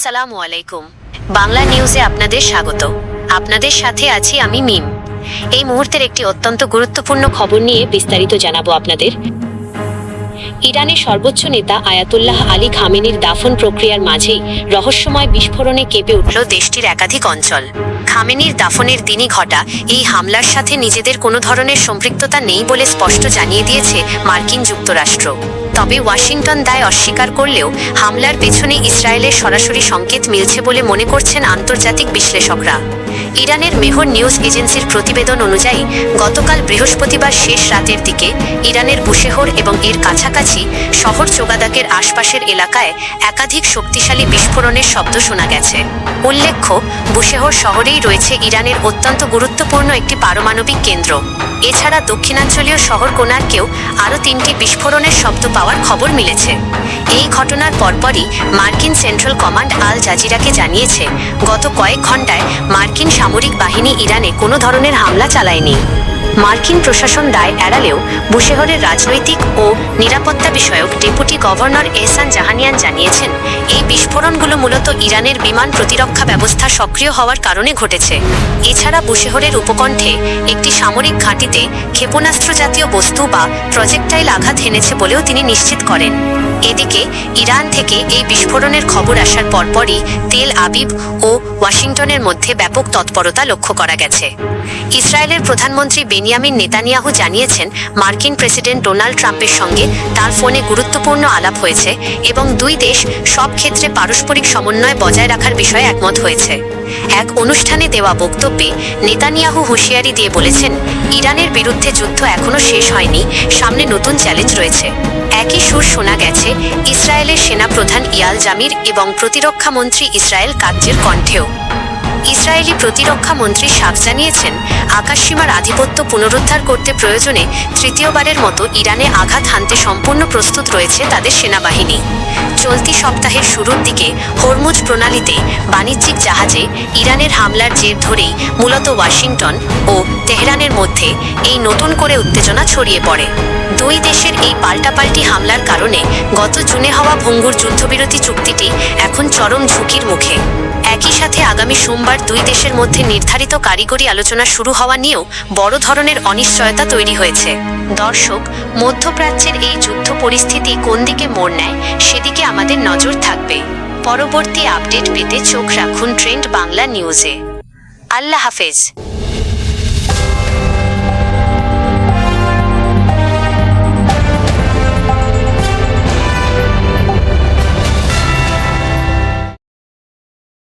আসসালামু আলাইকুম। বাংলা নিউজে আপনাদের স্বাগত। আপনাদের সাথে আছি আমি মিম। এই মুহূর্তের একটি অত্যন্ত গুরুত্বপূর্ণ খবর নিয়ে বিস্তারিত জানাবো আপনাদের। ইরানের সর্বোচ্চ নেতা আয়াতুল্লাহ আলী খামেনির দাফন প্রক্রিয়ার মাঝেই রহস্যময় বিস্ফোরণে কেঁপে উঠল দেশটির একাধিক অঞ্চল। খামেনির দাফনের দিনই ঘটা এই হামলার সাথে নিজেদের কোনো ধরনের সম্পৃক্ততা নেই বলে স্পষ্ট জানিয়ে দিয়েছে মার্কিন যুক্তরাষ্ট্র। তবে ওয়াশিংটন দায় অস্বীকার করলেও হামলার পেছনে ইসরায়েলের সরাসরি সংকেত মিলছে বলে মনে করছেন আন্তর্জাতিক বিশ্লেষকরা। ইরানের মেহর নিউজ এজেন্সির প্রতিবেদন অনুযায়ী গতকাল বৃহস্পতিবার শেষ রাতের দিকে ইরানের বুশেহর এবং এর কাছাকাছি শহর চোগাদাকের আশপাশের এলাকায় একাধিক শক্তিশালী বিস্ফোরণের শব্দ শোনা গেছে। উল্লেখ্য, বুশেহর শহরেই রয়েছে ইরানের অত্যন্ত গুরুত্বপূর্ণ একটি পারমাণবিক কেন্দ্র। এছাড়া দক্ষিণাঞ্চলীয় শহর কোনার্কেও আরও 3টি বিস্ফোরণের শব্দ পাওয়ার খবর মিলেছে। এই ঘটনার পরপরই মার্কিন সেন্ট্রাল কমান্ড আল জাজিরাকে জানিয়েছে, গত কয়েক ঘন্টায় মার্কিন সামরিক বাহিনী ইরানে কোনো ধরনের হামলা চালায়নি। মার্কিন প্রশাসন দায় এড়ালেও বুশেহরের রাজনৈতিক ও নিরাপত্তা বিষয়ক ডেপুটি গভর্নর এহসান জাহানিয়ান জানিয়েছেন, এই বিস্ফোরণগুলো মূলত ইরানের বিমান প্রতিরক্ষা ব্যবস্থা সক্রিয় হওয়ার কারণে ঘটেছে। এছাড়া বুশেহরের উপকণ্ঠে একটি সামরিক ঘাঁটিতে ক্ষেপণাস্ত্র জাতীয় বস্তু বা প্রজেক্টাইল আঘাত হেনেছে বলেও তিনি নিশ্চিত করেন। এদিকে ইরান থেকে এই বিস্ফোরণের খবর আসার পরপরই তেল আবিব ও ওয়াশিংটনের মধ্যে ব্যাপক তৎপরতা লক্ষ্য করা গেছে। ইসরায়েলের প্রধানমন্ত্রী বেনিয়ামিন নেতানিয়াহু জানিয়েছেন, মার্কিন প্রেসিডেন্ট ডোনাল্ড ট্রাম্পের সঙ্গে তার ফোনে গুরুত্বপূর্ণ আলাপ হয়েছে এবং দুই দেশ সব ক্ষেত্রে পারস্পরিক সমন্বয় বজায় রাখার বিষয়ে একমত হয়েছে। এক অনুষ্ঠানে দেওয়া বক্তব্যে নেতানিয়াহু হুঁশিয়ারি দিয়ে বলেছেন, ইরানের বিরুদ্ধে যুদ্ধ এখনও শেষ হয়নি, সামনে নতুন চ্যালেঞ্জ রয়েছে। একই সুর শোনা গেছে ইসরায়েলের সেনাপ্রধান ইয়াল জামির এবং প্রতিরক্ষা মন্ত্রী ইসরায়েল কাৎজের কণ্ঠেও। ইসরায়েলি প্রতিরক্ষা মন্ত্রী সাফ জানিয়েছেন, আকাশসীমার আধিপত্য পুনরুদ্ধার করতে প্রয়োজনে তৃতীয়বারের মতো ইরানে আঘাত হানতে সম্পূর্ণ প্রস্তুত রয়েছে তাদের সেনাবাহিনী। চলতি সপ্তাহের শুরুর দিকে হরমুজ প্রণালীতে বাণিজ্যিক জাহাজে ইরানের হামলার জের ধরেই মূলত ওয়াশিংটন ও তেহরানের মধ্যে এই নতুন করে উত্তেজনা ছড়িয়ে পড়ে। দুই দেশের এই পাল্টাপাল্টি হামলার কারণে গত জুনে হওয়া ভঙ্গুর যুদ্ধবিরতি চুক্তিটি এখন চরম ঝুঁকির মুখে। একই সাথে আগামী সোমবার দুই দেশের মধ্যে নির্ধারিত কারিগরি আলোচনা শুরু হওয়া নিয়েও বড় ধরনের অনিশ্চয়তা তৈরি হয়েছে। দর্শক, মধ্যপ্রাচ্যের এই যুদ্ধ পরিস্থিতি কোন দিকে মোড় নেয় সেদিকে আমাদের নজর থাকবে। পরবর্তী আপডেট পেতে চোখ রাখুন ট্রেন্ড বাংলা নিউজে। আল্লাহ হাফেজ।